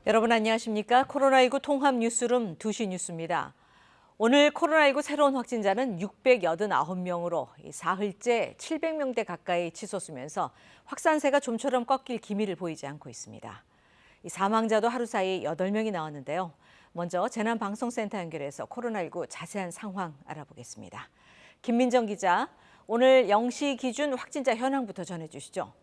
여러분 안녕하십니까? 코로나19 통합 뉴스룸 2시 뉴스입니다. 오늘 코로나19 새로운 확진자는 689명으로 사흘째 700명대 가까이 치솟으면서 확산세가 좀처럼 꺾일 기미를 보이지 않고 있습니다. 사망자도 하루 사이 8명이 나왔는데요. 먼저 재난방송센터 연결해서 코로나19 자세한 상황 알아보겠습니다. 김민정 기자, 오늘 0시 기준 확진자 현황부터 전해주시죠.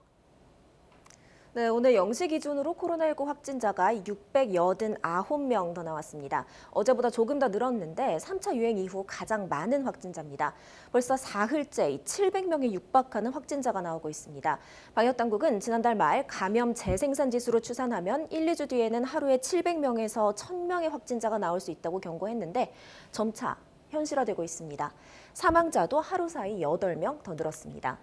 네, 오늘 0시 기준으로 코로나19 확진자가 689명 더 나왔습니다. 어제보다 조금 더 늘었는데 3차 유행 이후 가장 많은 확진자입니다. 벌써 사흘째 700명에 육박하는 확진자가 나오고 있습니다. 방역당국은 지난달 말 감염 재생산 지수로 추산하면 1, 2주 뒤에는 하루에 700명에서 1000명의 확진자가 나올 수 있다고 경고했는데 점차 현실화되고 있습니다. 사망자도 하루 사이 8명 더 늘었습니다.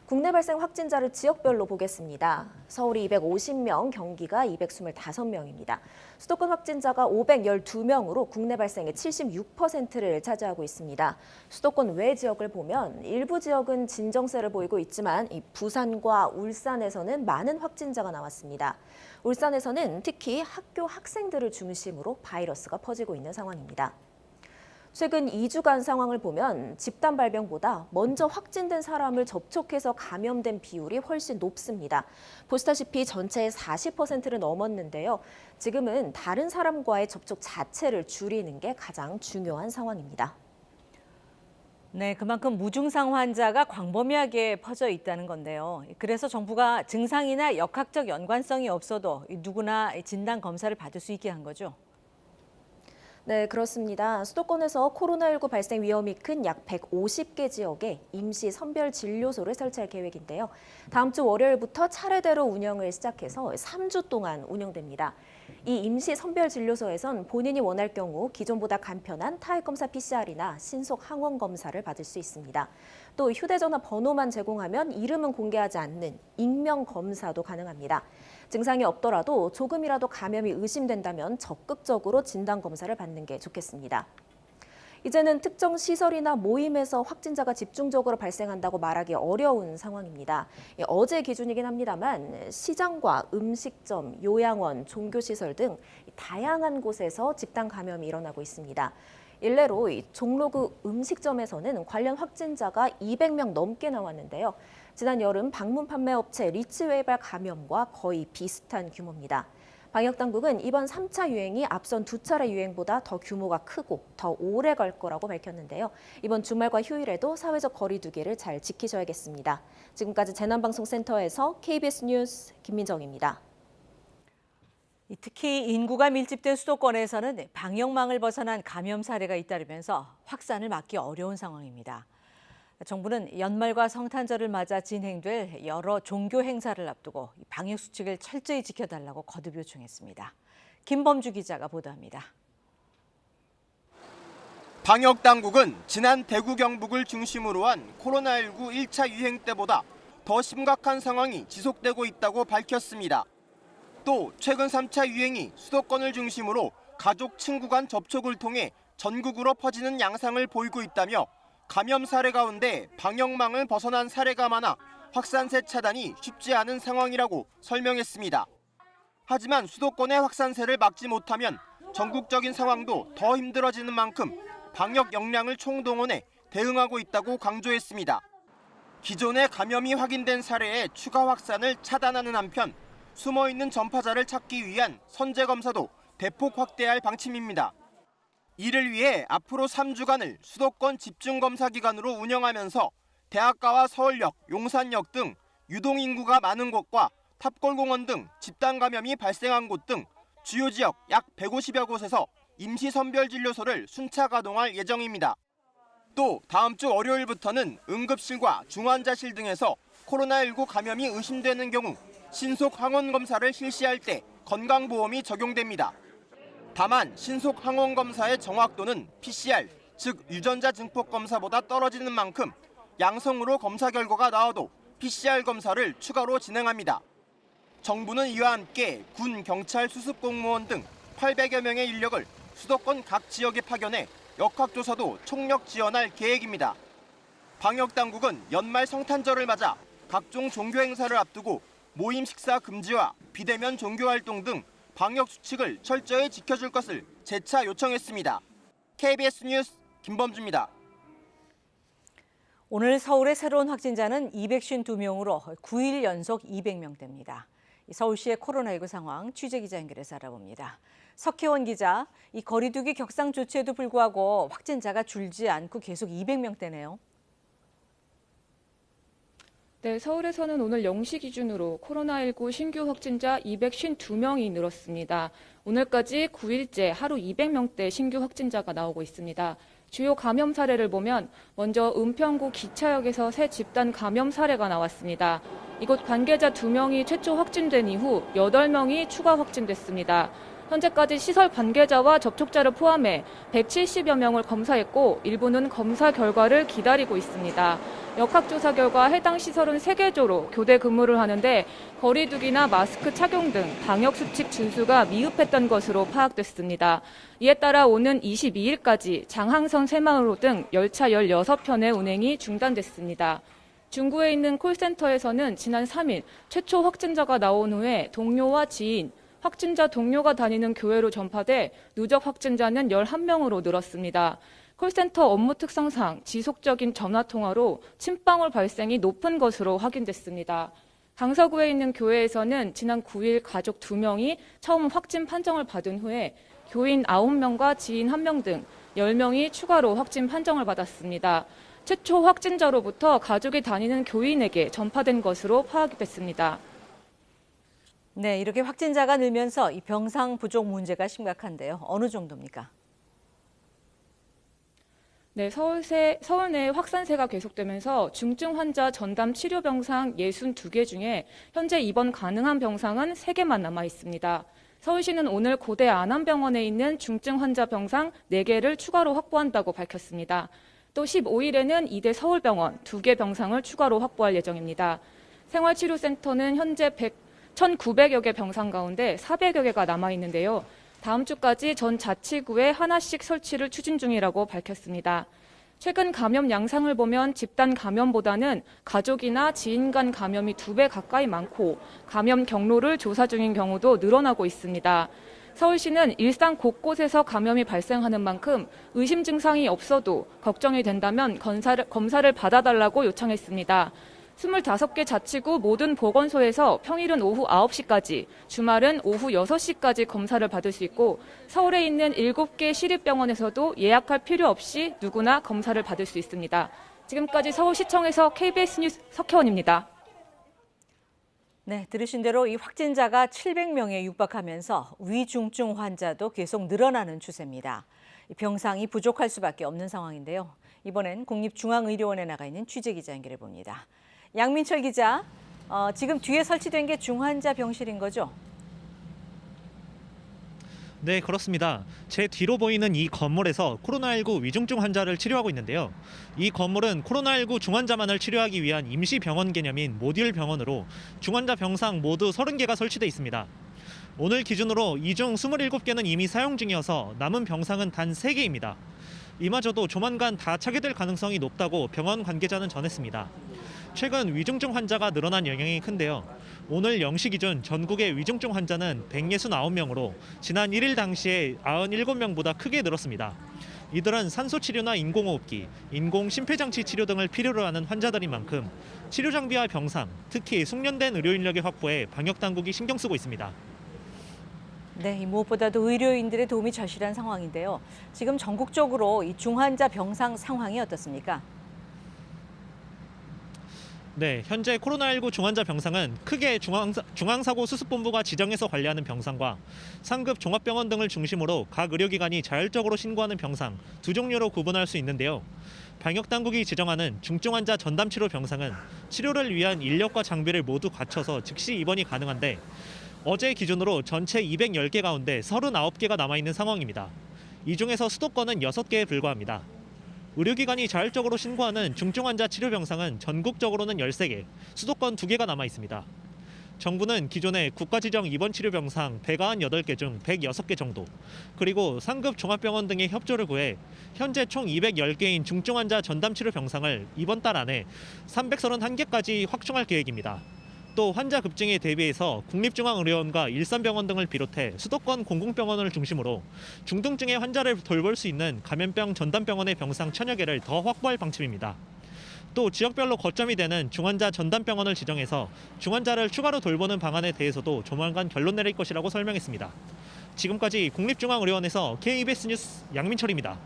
국내 발생 확진자를 지역별로 보겠습니다. 서울이 250명, 경기가 225명입니다. 수도권 확진자가 512명으로 국내 발생의 76%를 차지하고 있습니다. 수도권 외 지역을 보면 일부 지역은 진정세를 보이고 있지만 부산과 울산에서는 많은 확진자가 나왔습니다. 울산에서는 특히 학교 학생들을 중심으로 바이러스가 퍼지고 있는 상황입니다. 최근 2주간 상황을 보면 집단 발병보다 먼저 확진된 사람을 접촉해서 감염된 비율이 훨씬 높습니다. 보시다시피 전체의 40%를 넘었는데요. 지금은 다른 사람과의 접촉 자체를 줄이는 게 가장 중요한 상황입니다. 네, 그만큼 무증상 환자가 광범위하게 퍼져 있다는 건데요. 그래서 정부가 증상이나 역학적 연관성이 없어도 누구나 진단 검사를 받을 수 있게 한 거죠. 네, 그렇습니다. 수도권에서 코로나19 발생 위험이 큰 약 150개 지역에 임시 선별 진료소를 설치할 계획인데요. 다음 주 월요일부터 차례대로 운영을 시작해서 3주 동안 운영됩니다. 이 임시 선별 진료소에선 본인이 원할 경우 기존보다 간편한 타액검사 PCR이나 신속 항원 검사를 받을 수 있습니다. 또 휴대전화 번호만 제공하면 이름은 공개하지 않는 익명 검사도 가능합니다. 증상이 없더라도 조금이라도 감염이 의심된다면 적극적으로 진단 검사를 받는 게 좋겠습니다. 이제는 특정 시설이나 모임에서 확진자가 집중적으로 발생한다고 말하기 어려운 상황입니다. 어제 기준이긴 합니다만 시장과 음식점, 요양원, 종교시설 등 다양한 곳에서 집단 감염이 일어나고 있습니다. 일례로 종로구 음식점에서는 관련 확진자가 200명 넘게 나왔는데요. 지난 여름 방문 판매 업체 리치웨이발 감염과 거의 비슷한 규모입니다. 방역당국은 이번 3차 유행이 앞선 2차례 유행보다 더 규모가 크고 더 오래 갈 거라고 밝혔는데요. 이번 주말과 휴일에도 사회적 거리 두기를 잘 지키셔야겠습니다. 지금까지 재난방송센터에서 KBS 뉴스 김민정입니다. 특히 인구가 밀집된 수도권에서는 방역망을 벗어난 감염 사례가 잇따르면서 확산을 막기 어려운 상황입니다. 정부는 연말과 성탄절을 맞아 진행될 여러 종교 행사를 앞두고 방역 수칙을 철저히 지켜달라고 거듭 요청했습니다. 김범주 기자가 보도합니다. 방역당국은 지난 대구 경북을 중심으로 한 코로나19 1차 유행 때보다 더 심각한 상황이 지속되고 있다고 밝혔습니다. 또 최근 3차 유행이 수도권을 중심으로 가족, 친구 간 접촉을 통해 전국으로 퍼지는 양상을 보이고 있다며 감염 사례 가운데 방역망을 벗어난 사례가 많아 확산세 차단이 쉽지 않은 상황이라고 설명했습니다. 하지만 수도권의 확산세를 막지 못하면 전국적인 상황도 더 힘들어지는 만큼 방역 역량을 총동원해 대응하고 있다고 강조했습니다. 기존의 감염이 확인된 사례의 추가 확산을 차단하는 한편 숨어있는 전파자를 찾기 위한 선제 검사도 대폭 확대할 방침입니다. 이를 위해 앞으로 3주간을 수도권 집중검사 기간으로 운영하면서 대학가와 서울역, 용산역 등 유동인구가 많은 곳과 탑골공원 등 집단 감염이 발생한 곳 등 주요 지역 약 150여 곳에서 임시선별진료소를 순차 가동할 예정입니다. 또 다음 주 월요일부터는 응급실과 중환자실 등에서 코로나19 감염이 의심되는 경우 신속 항원 검사를 실시할 때 건강보험이 적용됩니다. 다만 신속 항원 검사의 정확도는 PCR, 즉 유전자 증폭 검사보다 떨어지는 만큼 양성으로 검사 결과가 나와도 PCR 검사를 추가로 진행합니다. 정부는 이와 함께 군, 경찰, 수습공무원 등 800여 명의 인력을 수도권 각 지역에 파견해 역학조사도 총력 지원할 계획입니다. 방역당국은 연말 성탄절을 맞아 각종 종교 행사를 앞두고 모임 식사 금지와 비대면 종교활동 등 방역 수칙을 철저히 지켜줄 것을 재차 요청했습니다. KBS 뉴스 김범주입니다. 오늘 서울의 새로운 확진자는 252명으로 9일 연속 200명대입니다. 서울시의 코로나19 상황 취재기자 연결해서 알아봅니다. 석혜원 기자, 이 거리두기 격상 조치에도 불구하고 확진자가 줄지 않고 계속 200명대네요. 네, 서울에서는 오늘 0시 기준으로 코로나19 신규 확진자 252명이 늘었습니다. 오늘까지 9일째 하루 200명대 신규 확진자가 나오고 있습니다. 주요 감염 사례를 보면 먼저 은평구 기차역에서 새 집단 감염 사례가 나왔습니다. 이곳 관계자 2명이 최초 확진된 이후 8명이 추가 확진됐습니다. 현재까지 시설 관계자와 접촉자를 포함해 170여 명을 검사했고 일부는 검사 결과를 기다리고 있습니다. 역학조사 결과 해당 시설은 3개조로 교대 근무를 하는데 거리두기나 마스크 착용 등 방역수칙 준수가 미흡했던 것으로 파악됐습니다. 이에 따라 오는 22일까지 장항선 새마을호 등 열차 16편의 운행이 중단됐습니다. 중구에 있는 콜센터에서는 지난 3일 최초 확진자가 나온 후에 동료와 지인, 확진자 동료가 다니는 교회로 전파돼 누적 확진자는 11명으로 늘었습니다. 콜센터 업무 특성상 지속적인 전화통화로 침방울 발생이 높은 것으로 확인됐습니다. 강서구에 있는 교회에서는 지난 9일 가족 2명이 처음 확진 판정을 받은 후에 교인 9명과 지인 1명 등 10명이 추가로 확진 판정을 받았습니다. 최초 확진자로부터 가족이 다니는 교인에게 전파된 것으로 파악이 됐습니다. 네, 이렇게 확진자가 늘면서 이 병상 부족 문제가 심각한데요. 어느 정도입니까? 네, 서울 내 확산세가 계속되면서 중증 환자 전담 치료 병상 62개 중에 현재 입원 가능한 병상은 3개만 남아 있습니다. 서울시는 오늘 고대 안암병원에 있는 중증 환자 병상 4개를 추가로 확보한다고 밝혔습니다. 또 15일에는 이대 서울병원 2개 병상을 추가로 확보할 예정입니다. 생활치료센터는 현재 1,900여 개 병상 가운데 400여 개가 남아 있는데요. 다음 주까지 전 자치구에 하나씩 설치를 추진 중이라고 밝혔습니다. 최근 감염 양상을 보면 집단 감염보다는 가족이나 지인 간 감염이 2배 가까이 많고 감염 경로를 조사 중인 경우도 늘어나고 있습니다. 서울시는 일상 곳곳에서 감염이 발생하는 만큼 의심 증상이 없어도 걱정이 된다면 검사를 받아달라고 요청했습니다. 25개 자치구 모든 보건소에서 평일은 오후 9시까지, 주말은 오후 6시까지 검사를 받을 수 있고 서울에 있는 7개 시립병원에서도 예약할 필요 없이 누구나 검사를 받을 수 있습니다. 지금까지 서울시청에서 KBS 뉴스 석혜원입니다. 네, 들으신 대로 이 확진자가 700명에 육박하면서 위중증 환자도 계속 늘어나는 추세입니다. 병상이 부족할 수밖에 없는 상황인데요. 이번엔 국립중앙의료원에 나가 있는 취재기자 연결해 봅니다. 양민철 기자, 지금 뒤에 설치된 게 중환자 병실인 거죠? 네, 그렇습니다. 제 뒤로 보이는 이 건물에서 코로나19 위중증 환자를 치료하고 있는데요. 이 건물은 코로나19 중환자만을 치료하기 위한 임시 병원 개념인 모듈 병원으로 중환자 병상 모두 30개가 설치돼 있습니다. 오늘 기준으로 이 중 27개는 이미 사용 중이어서 남은 병상은 단 3개입니다. 이마저도 조만간 다 차게 될 가능성이 높다고 병원 관계자는 전했습니다. 최근 위중증 환자가 늘어난 영향이 큰데요. 오늘 0시 기준 전국의 위중증 환자는 169명으로 지난 1일 당시에 97명보다 크게 늘었습니다. 이들은 산소치료나 인공호흡기, 인공심폐장치 치료 등을 필요로 하는 환자들인 만큼 치료 장비와 병상, 특히 숙련된 의료 인력의 확보에 방역당국이 신경 쓰고 있습니다. 네, 무엇보다도 의료인들의 도움이 절실한 상황인데요. 지금 전국적으로 이 중환자 병상 상황이 어떻습니까? 네, 현재 코로나19 중환자 병상은 크게 중앙사고수습본부가 지정해서 관리하는 병상과 상급 종합병원 등을 중심으로 각 의료기관이 자율적으로 신고하는 병상 2종류로 구분할 수 있는데요. 방역당국이 지정하는 중증환자 전담치료 병상은 치료를 위한 인력과 장비를 모두 갖춰서 즉시 입원이 가능한데 어제 기준으로 전체 210개 가운데 39개가 남아있는 상황입니다. 이 중에서 수도권은 6개에 불과합니다. 의료기관이 자율적으로 신고하는 중증환자 치료병상은 전국적으로는 13개, 수도권 2개가 남아 있습니다. 정부는 기존에 국가지정 입원치료병상 198개 중 106개 정도, 그리고 상급 종합병원 등의 협조를 구해 현재 총 210개인 중증환자 전담치료병상을 이번 달 안에 331개까지 확충할 계획입니다. 또 환자 급증에 대비해서 국립중앙의료원과 일산병원 등을 비롯해 수도권 공공병원을 중심으로 중등증의 환자를 돌볼 수 있는 감염병 전담병원의 병상 1000여 개를 더 확보할 방침입니다. 또 지역별로 거점이 되는 중환자 전담병원을 지정해서 중환자를 추가로 돌보는 방안에 대해서도 조만간 결론 내릴 것이라고 설명했습니다. 지금까지 국립중앙의료원에서 KBS 뉴스 양민철입니다.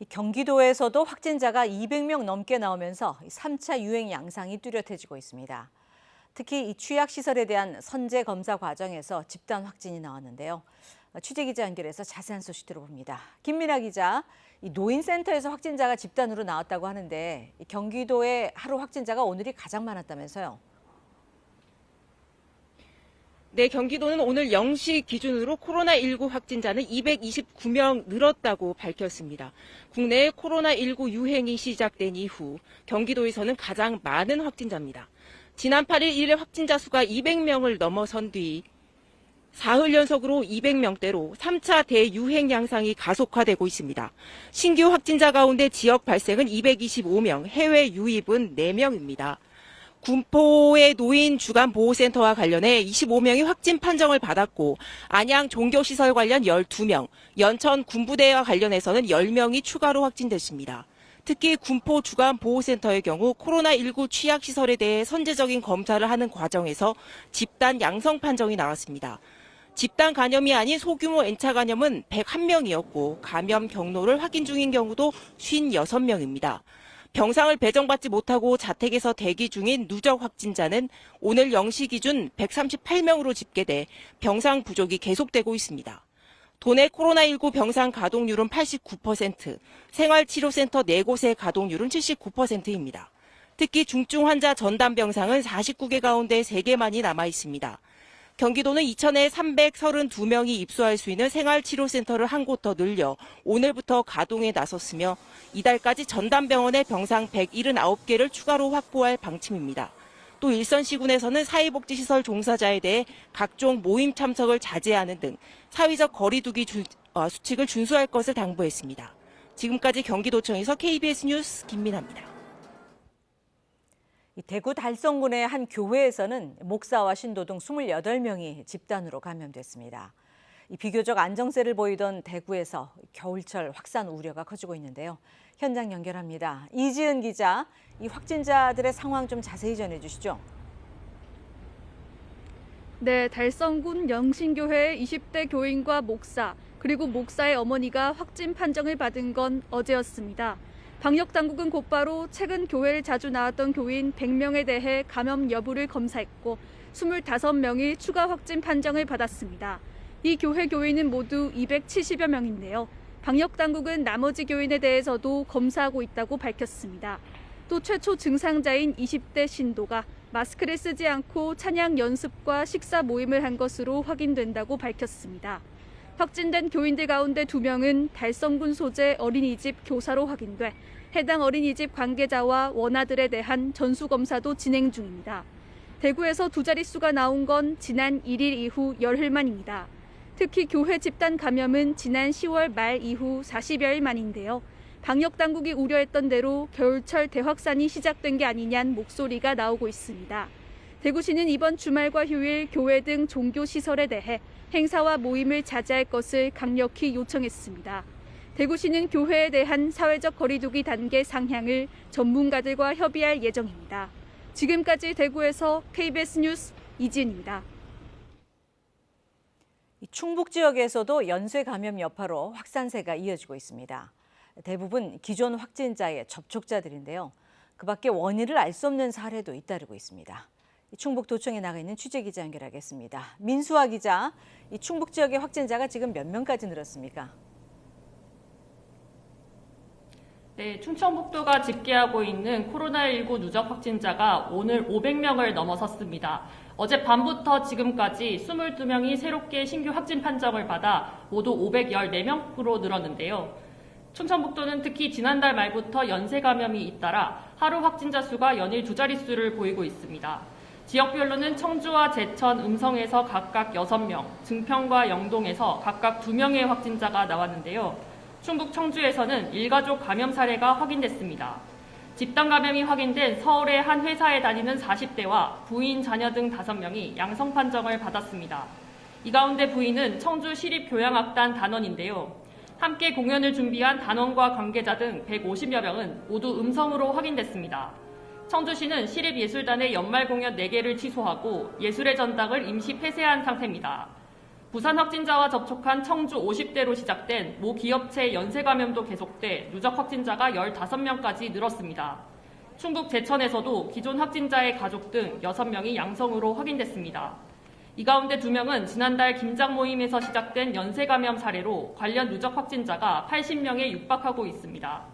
경기도에서도 확진자가 200명 넘게 나오면서 3차 유행 양상이 뚜렷해지고 있습니다. 특히 이 취약시설에 대한 선제 검사 과정에서 집단 확진이 나왔는데요. 취재기자 연결해서 자세한 소식 들어봅니다. 김민아 기자, 이 노인센터에서 확진자가 집단으로 나왔다고 하는데 경기도의 하루 확진자가 오늘이 가장 많았다면서요? 네, 경기도는 오늘 0시 기준으로 코로나19 확진자는 229명 늘었다고 밝혔습니다. 국내에 코로나19 유행이 시작된 이후 경기도에서는 가장 많은 확진자입니다. 지난 8일 일일 확진자 수가 200명을 넘어선 뒤 사흘 연속으로 200명대로 3차 대유행 양상이 가속화되고 있습니다. 신규 확진자 가운데 지역 발생은 225명, 해외 유입은 4명입니다. 군포의 노인 주간보호센터와 관련해 25명이 확진 판정을 받았고 안양 종교시설 관련 12명, 연천 군부대와 관련해서는 10명이 추가로 확진됐습니다. 특히 군포 주간보호센터의 경우 코로나19 취약시설에 대해 선제적인 검사를 하는 과정에서 집단 양성 판정이 나왔습니다. 집단 감염이 아닌 소규모 N차 감염은 101명이었고 감염 경로를 확인 중인 경우도 56명입니다. 병상을 배정받지 못하고 자택에서 대기 중인 누적 확진자는 오늘 0시 기준 138명으로 집계돼 병상 부족이 계속되고 있습니다. 도내 코로나19 병상 가동률은 89%, 생활치료센터 4곳의 가동률은 79%입니다. 특히 중증 환자 전담 병상은 49개 가운데 3개만이 남아 있습니다. 경기도는 이천에 332명이 입소할 수 있는 생활치료센터를 한 곳 더 늘려 오늘부터 가동에 나섰으며 이달까지 전담병원의 병상 179개를 추가로 확보할 방침입니다. 또 일선시군에서는 사회복지시설 종사자에 대해 각종 모임 참석을 자제하는 등 사회적 거리두기 수칙을 준수할 것을 당부했습니다. 지금까지 경기도청에서 KBS 뉴스 김민아입니다. 대구 달성군의 한 교회에서는 목사와 신도 등 28명이 집단으로 감염됐습니다. 비교적 안정세를 보이던 대구에서 겨울철 확산 우려가 커지고 있는데요. 현장 연결합니다. 이지은 기자, 이 확진자들의 상황 좀 자세히 전해주시죠. 네, 달성군 영신교회의 20대 교인과 목사, 그리고 목사의 어머니가 확진 판정을 받은 건 어제였습니다. 방역당국은 곧바로 최근 교회를 자주 나왔던 교인 100명에 대해 감염 여부를 검사했고 25명이 추가 확진 판정을 받았습니다. 이 교회 교인은 모두 270여 명인데요. 방역당국은 나머지 교인에 대해서도 검사하고 있다고 밝혔습니다. 또 최초 증상자인 20대 신도가 마스크를 쓰지 않고 찬양 연습과 식사 모임을 한 것으로 확인된다고 밝혔습니다. 확진된 교인들 가운데 2명은 달성군 소재 어린이집 교사로 확인돼 해당 어린이집 관계자와 원아들에 대한 전수검사도 진행 중입니다. 대구에서 2자릿수가 나온 건 지난 1일 이후 열흘 만입니다. 특히 교회 집단 감염은 지난 10월 말 이후 40여일 만인데요. 방역당국이 우려했던 대로 겨울철 대확산이 시작된 게 아니냐는 목소리가 나오고 있습니다. 대구시는 이번 주말과 휴일 교회 등 종교시설에 대해 행사와 모임을 자제할 것을 강력히 요청했습니다. 대구시는 교회에 대한 사회적 거리두기 단계 상향을 전문가들과 협의할 예정입니다. 지금까지 대구에서 KBS 뉴스 이지은입니다. 충북 지역에서도 연쇄 감염 여파로 확산세가 이어지고 있습니다. 대부분 기존 확진자의 접촉자들인데요. 그 밖에 원인을 알 수 없는 사례도 잇따르고 있습니다. 충북도청에 나가 있는 취재기자 연결하겠습니다. 민수아 기자, 이 충북 지역의 확진자가 지금 몇 명까지 늘었습니까? 네, 충청북도가 집계하고 있는 코로나19 누적 확진자가 오늘 500명을 넘어섰습니다. 어젯밤부터 지금까지 22명이 새롭게 신규 확진 판정을 받아 모두 514명으로 늘었는데요. 충청북도는 특히 지난달 말부터 연쇄 감염이 잇따라 하루 확진자 수가 연일 2자릿수를 보이고 있습니다. 지역별로는 청주와 제천, 음성에서 각각 6명, 증평과 영동에서 각각 2명의 확진자가 나왔는데요. 충북 청주에서는 일가족 감염 사례가 확인됐습니다. 집단 감염이 확인된 서울의 한 회사에 다니는 40대와 부인, 자녀 등 5명이 양성 판정을 받았습니다. 이 가운데 부인은 청주 시립교향악단 단원인데요. 함께 공연을 준비한 단원과 관계자 등 150여 명은 모두 음성으로 확인됐습니다. 청주시는 시립예술단의 연말 공연 4개를 취소하고 예술의 전당을 임시 폐쇄한 상태입니다. 부산 확진자와 접촉한 청주 50대로 시작된 모 기업체 연쇄 감염도 계속돼 누적 확진자가 15명까지 늘었습니다. 충북 제천에서도 기존 확진자의 가족 등 6명이 양성으로 확인됐습니다. 이 가운데 2명은 지난달 김장 모임에서 시작된 연쇄 감염 사례로 관련 누적 확진자가 80명에 육박하고 있습니다.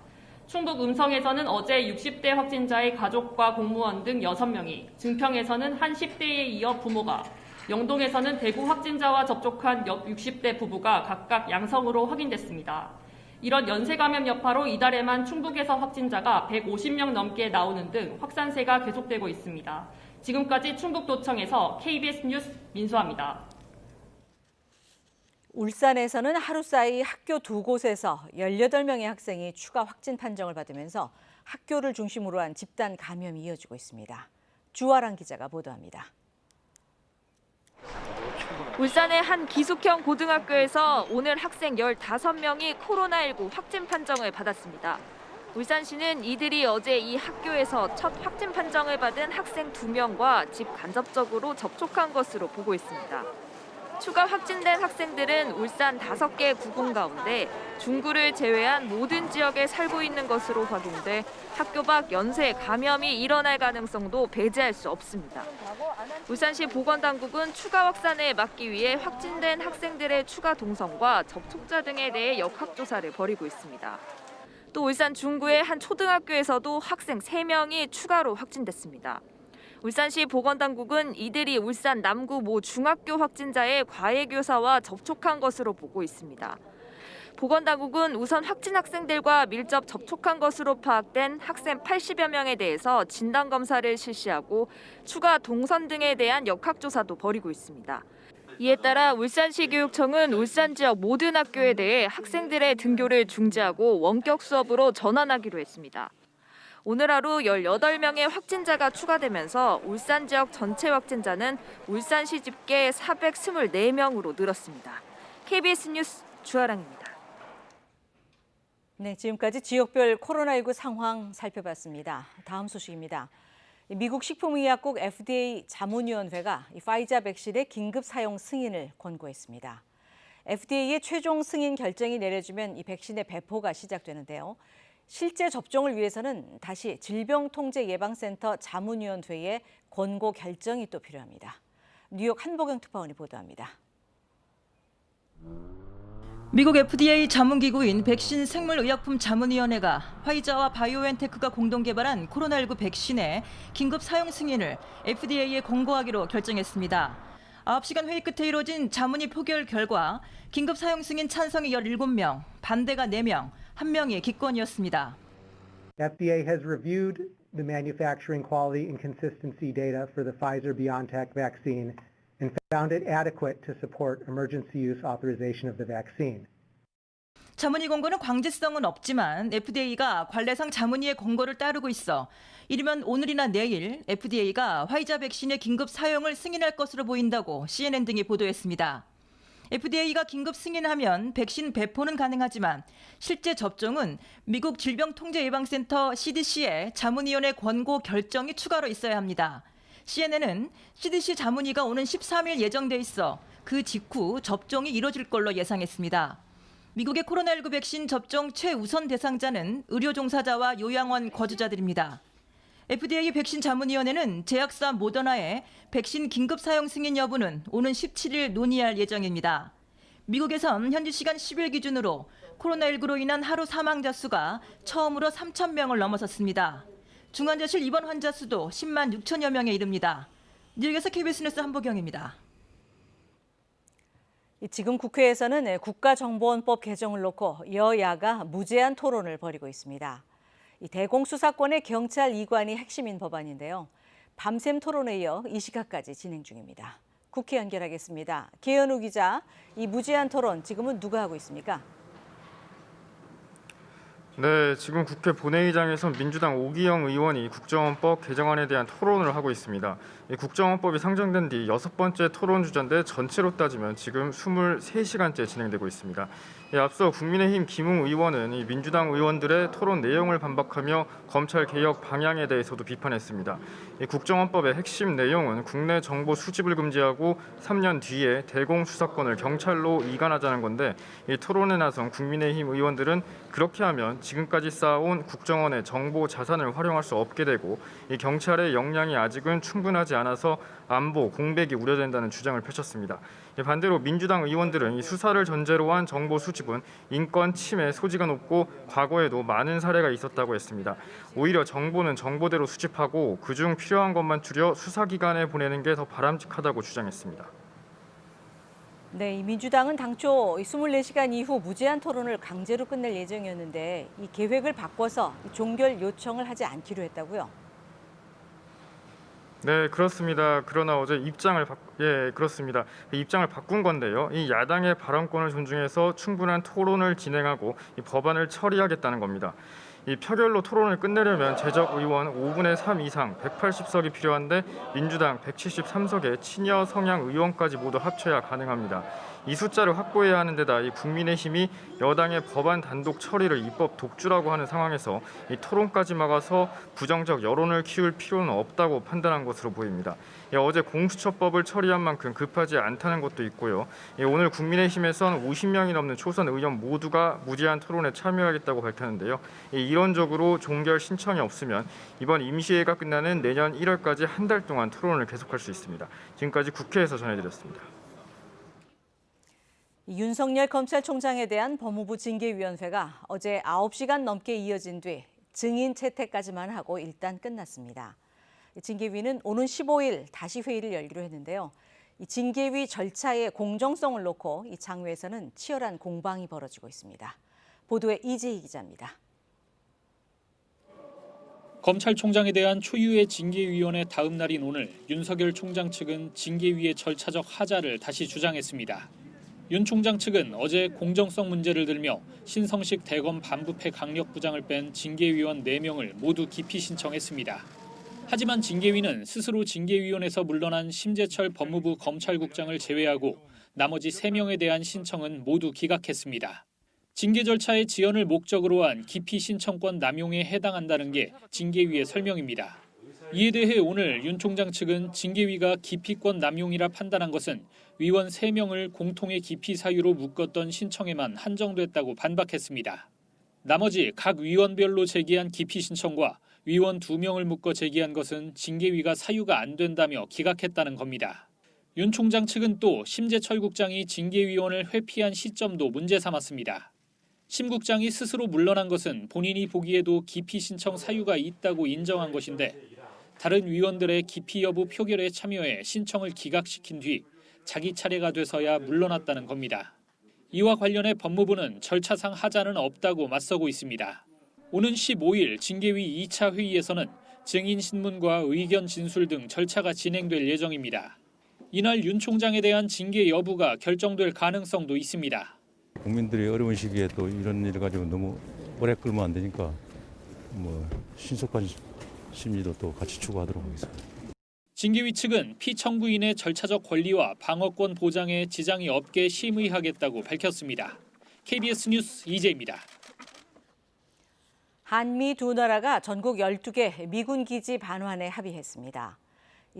충북 음성에서는 어제 60대 확진자의 가족과 공무원 등 6명이, 증평에서는 한 10대에 이어 부모가, 영동에서는 대구 확진자와 접촉한 60대 부부가 각각 양성으로 확인됐습니다. 이런 연쇄 감염 여파로 이달에만 충북에서 확진자가 150명 넘게 나오는 등 확산세가 계속되고 있습니다. 지금까지 충북도청에서 KBS 뉴스 민수아입니다. 울산에서는 하루 사이 학교 2곳에서 18명의 학생이 추가 확진 판정을 받으면서 학교를 중심으로 한 집단 감염이 이어지고 있습니다. 주아랑 기자가 보도합니다. 울산의 한 기숙형 고등학교에서 오늘 학생 15명이 코로나19 확진 판정을 받았습니다. 울산시는 이들이 어제 이 학교에서 첫 확진 판정을 받은 학생 2명과 집 간접적으로 접촉한 것으로 보고 있습니다. 추가 확진된 학생들은 울산 5개 구군 가운데 중구를 제외한 모든 지역에 살고 있는 것으로 확인돼 학교 밖 연쇄 감염이 일어날 가능성도 배제할 수 없습니다. 울산시 보건당국은 추가 확산을 막기 위해 확진된 학생들의 추가 동선과 접촉자 등에 대해 역학조사를 벌이고 있습니다. 또 울산 중구의 한 초등학교에서도 학생 3명이 추가로 확진됐습니다. 울산시 보건당국은 이들이 울산 남구 모 중학교 확진자의 과외교사와 접촉한 것으로 보고 있습니다. 보건당국은 우선 확진 학생들과 밀접 접촉한 것으로 파악된 학생 80여 명에 대해서 진단검사를 실시하고 추가 동선 등에 대한 역학조사도 벌이고 있습니다. 이에 따라 울산시 교육청은 울산 지역 모든 학교에 대해 학생들의 등교를 중지하고 원격 수업으로 전환하기로 했습니다. 오늘 하루 18명의 확진자가 추가되면서 울산 지역 전체 확진자는 울산시 집계 424명으로 늘었습니다. KBS 뉴스 주아랑입니다. 네, 지금까지 지역별 코로나19 상황 살펴봤습니다. 다음 소식입니다. 미국 식품의약국 FDA 자문위원회가 파이자 백신의 긴급 사용 승인을 권고했습니다. FDA의 최종 승인 결정이 내려지면 이 백신의 배포가 시작되는데요. 실제 접종을 위해서는 다시 질병통제예방센터 자문위원회의 권고 결정이 또 필요합니다. 뉴욕 한보경 특파원이 보도합니다. 미국 FDA 자문기구인 백신 생물의약품 자문위원회가 화이자와 바이오엔테크가 공동 개발한 코로나19 백신의 긴급 사용 승인을 FDA에 권고하기로 결정했습니다. 9시간 회의 끝에 이뤄진 자문위 표결 결과 긴급 사용 승인 찬성이 17명, 반대가 4명, 1명이 기권이었습니다. FDA has reviewed the manufacturing quality and consistency data for the Pfizer-BioNTech vaccine and found it adequate to support emergency use authorization of the vaccine. 자문위 권고는 광제성은 없지만 FDA가 관례상 자문위의 권고를 따르고 있어 이르면 오늘이나 내일 FDA가 화이자 백신의 긴급 사용을 승인할 것으로 보인다고 CNN 등이 보도했습니다. FDA가 긴급 승인하면 백신 배포는 가능하지만 실제 접종은 미국 질병통제예방센터 CDC의 자문위원회 권고 결정이 추가로 있어야 합니다. CNN은 CDC 자문위가 오는 13일 예정돼 있어 그 직후 접종이 이뤄질 걸로 예상했습니다. 미국의 코로나19 백신 접종 최우선 대상자는 의료 종사자와 요양원 거주자들입니다. FDA 백신 자문위원회는 제약사 모더나의 백신 긴급 사용 승인 여부는 오는 17일 논의할 예정입니다. 미국에선 현지 시간 10일 기준으로 코로나19로 인한 하루 사망자 수가 처음으로 3,000명을 넘어섰습니다. 중환자실 입원 환자 수도 10만 6천여 명에 이릅니다. 뉴욕에서 KBS 뉴스 한보경입니다. 지금 국회에서는 국가정보원법 개정을 놓고 여야가 무제한 토론을 벌이고 있습니다. 이 대공수사권의 경찰 이관이 핵심인 법안인데요. 밤샘 토론에 이어 이 시각까지 진행 중입니다. 국회 연결하겠습니다. 계현우 기자, 이 무제한 토론 지금은 누가 하고 있습니까? 네, 지금 국회 본회의장에서 민주당 오기영 의원이 국정원법 개정안에 대한 토론을 하고 있습니다. 이 국정원법이 상정된 뒤 6번째 토론 주제인데 전체로 따지면 지금 23시간째 진행되고 있습니다. 앞서 국민의힘 김웅 의원은 이 민주당 의원들의 토론 내용을 반박하며 검찰 개혁 방향에 대해서도 비판했습니다. 이 국정원법의 핵심 내용은 국내 정보 수집을 금지하고 3년 뒤에 대공 수사권을 경찰로 이관하자는 건데 이 토론에 나선 국민의힘 의원들은 그렇게 하면 지금까지 쌓아온 국정원의 정보 자산을 활용할 수 없게 되고 이 경찰의 역량이 아직은 충분하지 않아서 안보, 공백이 우려된다는 주장을 펼쳤습니다. 반대로 민주당 의원들은 이 수사를 전제로 한 정보 수집은 인권 침해 소지가 높고 과거에도 많은 사례가 있었다고 했습니다. 오히려 정보는 정보대로 수집하고 그중 필요한 것만 줄여 수사기관에 보내는 게 더 바람직하다고 주장했습니다. 네, 이 민주당은 당초 24시간 이후 무제한 토론을 강제로 끝낼 예정이었는데 이 계획을 바꿔서 종결 요청을 하지 않기로 했다고요? 네, 그렇습니다. 그러나 어제 입장을 바꾼 건데요. 이 야당의 발언권을 존중해서 충분한 토론을 진행하고 이 법안을 처리하겠다는 겁니다. 이 표결로 토론을 끝내려면 제적 의원 5분의 3 이상 180석이 필요한데 민주당 173석에 친여 성향 의원까지 모두 합쳐야 가능합니다. 이 숫자를 확보해야 하는 데다 이 국민의힘이 여당의 법안 단독 처리를 입법 독주라고 하는 상황에서 이 토론까지 막아서 부정적 여론을 키울 필요는 없다고 판단한 것으로 보입니다. 어제 공수처법을 처리한 만큼 급하지 않다는 것도 있고요. 오늘 국민의힘에선 50명이 넘는 초선 의원 모두가 무제한 토론에 참여하겠다고 밝혔는데요. 이론적으로 종결 신청이 없으면 이번 임시회가 끝나는 내년 1월까지 한 달 동안 토론을 계속할 수 있습니다. 지금까지 국회에서 전해드렸습니다. 윤석열 검찰총장에 대한 법무부 징계위원회가 어제 9시간 넘게 이어진 뒤 증인 채택까지만 하고 일단 끝났습니다. 징계위는 오는 15일 다시 회의를 열기로 했는데요. 이 징계위 절차의 공정성을 놓고 이 장외에서는 치열한 공방이 벌어지고 있습니다. 보도에 이재희 기자입니다. 검찰총장에 대한 초유의 징계위원회 다음 날인 오늘 윤석열 총장 측은 징계위의 절차적 하자를 다시 주장했습니다. 윤 총장 측은 어제 공정성 문제를 들며 신성식 대검 반부패 강력부장을 뺀 징계위원 4명을 모두 기피 신청했습니다. 하지만 징계위는 스스로 징계위원회에서 물러난 심재철 법무부 검찰국장을 제외하고 나머지 3명에 대한 신청은 모두 기각했습니다. 징계 절차의 지연을 목적으로 한 기피 신청권 남용에 해당한다는 게 징계위의 설명입니다. 이에 대해 오늘 윤 총장 측은 징계위가 기피권 남용이라 판단한 것은 위원 3명을 공통의 기피 사유로 묶었던 신청에만 한정됐다고 반박했습니다. 나머지 각 위원별로 제기한 기피 신청과 위원 2명을 묶어 제기한 것은 징계위가 사유가 안 된다며 기각했다는 겁니다. 윤 총장 측은 또 심재철 국장이 징계위원을 회피한 시점도 문제 삼았습니다. 심 국장이 스스로 물러난 것은 본인이 보기에도 기피 신청 사유가 있다고 인정한 것인데 다른 위원들의 기피 여부 표결에 참여해 신청을 기각시킨 뒤 자기 차례가 돼서야 물러났다는 겁니다. 이와 관련해 법무부는 절차상 하자는 없다고 맞서고 있습니다. 오는 15일 징계위 2차 회의에서는 증인 신문과 의견 진술 등 절차가 진행될 예정입니다. 이날 윤 총장에 대한 징계 여부가 결정될 가능성도 있습니다. 국민들이 어려운 시기에 또 이런 일을 가지고 너무 오래 끌면 안 되니까 신속한 심리도 또 같이 추구하도록 하겠습니다. 징계위 측은 피청구인의 절차적 권리와 방어권 보장에 지장이 없게 심의하겠다고 밝혔습니다. KBS 뉴스 이재입니다. 한미 두 나라가 전국 12개 미군 기지 반환에 합의했습니다.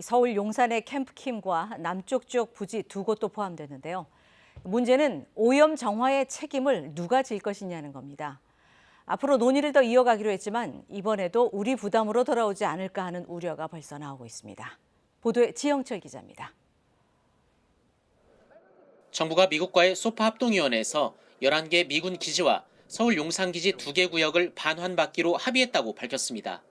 서울 용산의 캠프킴과 남쪽 지역 부지 2곳도 포함되는데요. 문제는 오염 정화의 책임을 누가 질 것이냐는 겁니다. 앞으로 논의를 더 이어가기로 했지만 이번에도 우리 부담으로 돌아오지 않을까 하는 우려가 벌써 나오고 있습니다. 보도에 지영철 기자입니다. 정부가 미국과의 소파 합동위원회에서 11개 미군 기지와 서울 용산기지 2개 구역을 반환받기로 합의했다고 밝혔습니다.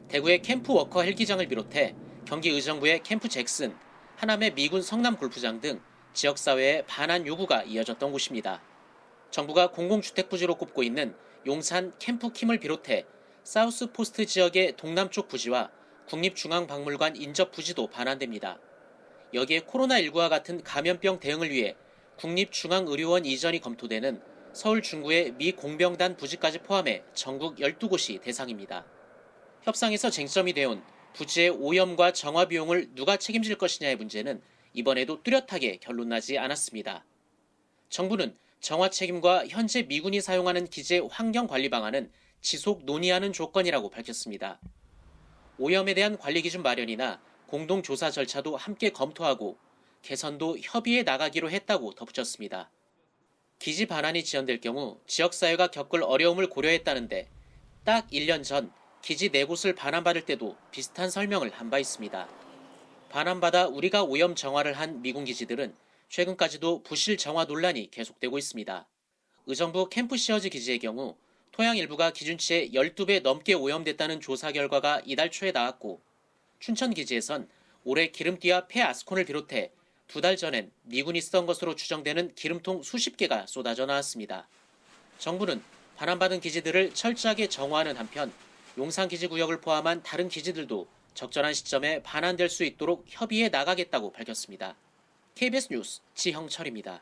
대구의 캠프 워커 헬기장을 비롯해 경기 의정부의 캠프 잭슨, 하남의 미군 성남 골프장 등 지역사회의 반환 요구가 이어졌던 곳입니다. 정부가 공공주택 부지로 꼽고 있는 용산 캠프킴을 비롯해 사우스 포스트 지역의 동남쪽 부지와 국립중앙박물관 인접 부지도 반환됩니다. 여기에 코로나19와 같은 감염병 대응을 위해 국립중앙의료원 이전이 검토되는 서울 중구의 미 공병단 부지까지 포함해 전국 12곳이 대상입니다. 협상에서 쟁점이 되어온 부지의 오염과 정화 비용을 누가 책임질 것이냐의 문제는 이번에도 뚜렷하게 결론나지 않았습니다. 정부는 정화 책임과 현재 미군이 사용하는 기지의 환경 관리 방안은 지속 논의하는 조건이라고 밝혔습니다. 오염에 대한 관리 기준 마련이나 공동 조사 절차도 함께 검토하고 개선도 협의해 나가기로 했다고 덧붙였습니다. 기지 반환이 지연될 경우 지역사회가 겪을 어려움을 고려했다는데 딱 1년 전 기지 4곳을 반환받을 때도 비슷한 설명을 한 바 있습니다. 반환받아 우리가 오염 정화를 한 미군 기지들은 최근까지도 부실 정화 논란이 계속되고 있습니다. 의정부 캠프 시어즈 기지의 경우 토양 일부가 기준치의 12배 넘게 오염됐다는 조사 결과가 이달 초에 나왔고 춘천 기지에선 올해 기름띠와 폐아스콘을 비롯해 2달 전엔 미군이 쓰던 것으로 추정되는 기름통 수십 개가 쏟아져 나왔습니다. 정부는 반환받은 기지들을 철저하게 정화하는 한편 용산기지구역을 포함한 다른 기지들도 적절한 시점에 반환될 수 있도록 협의해 나가겠다고 밝혔습니다. KBS 뉴스 지형철입니다.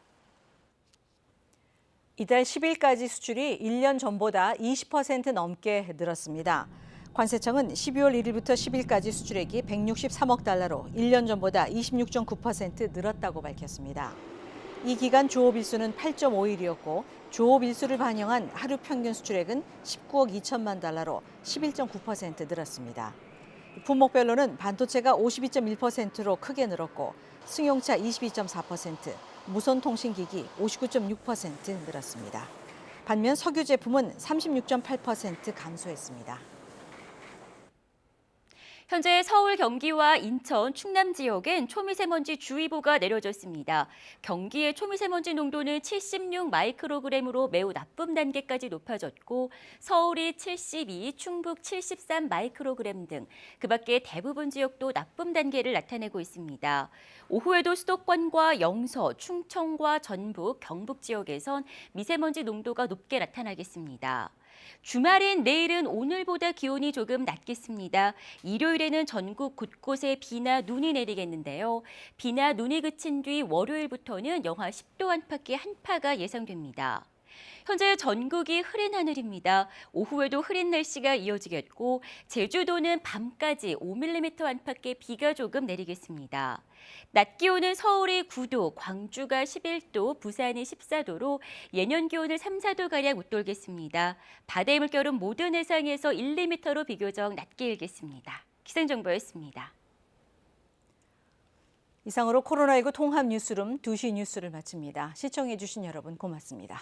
이달 10일까지 수출이 1년 전보다 20% 넘게 늘었습니다. 관세청은 12월 1일부터 10일까지 수출액이 163억 달러로 1년 전보다 26.9% 늘었다고 밝혔습니다. 이 기간 조업 일수는 8.5일이었고 조업 일수를 반영한 하루 평균 수출액은 19억 2천만 달러로 11.9% 늘었습니다. 품목별로는 반도체가 52.1%로 크게 늘었고 승용차 22.4%, 무선통신기기 59.6% 늘었습니다. 반면 석유 제품은 36.8% 감소했습니다. 현재 서울, 경기와 인천, 충남 지역엔 초미세먼지 주의보가 내려졌습니다. 경기의 초미세먼지 농도는 76 마이크로그램으로 매우 나쁨 단계까지 높아졌고 서울이 72, 충북 73 마이크로그램 등 그 밖에 대부분 지역도 나쁨 단계를 나타내고 있습니다. 오후에도 수도권과 영서, 충청과 전북, 경북 지역에선 미세먼지 농도가 높게 나타나겠습니다. 주말인 내일은 오늘보다 기온이 조금 낮겠습니다. 일요일에는 전국 곳곳에 비나 눈이 내리겠는데요. 비나 눈이 그친 뒤 월요일부터는 영하 10도 안팎의 한파가 예상됩니다. 현재 전국이 흐린 하늘입니다. 오후에도 흐린 날씨가 이어지겠고 제주도는 밤까지 5mm 안팎의 비가 조금 내리겠습니다. 낮 기온은 서울이 9도, 광주가 11도, 부산이 14도로 예년 기온을 3, 4도가량 웃돌겠습니다. 바다의 물결은 모든 해상에서 1, 2m로 비교적 낮게 일겠습니다. 기상정보였습니다. 이상으로 코로나19 통합 뉴스룸 2시 뉴스를 마칩니다. 시청해 주신 여러분 고맙습니다.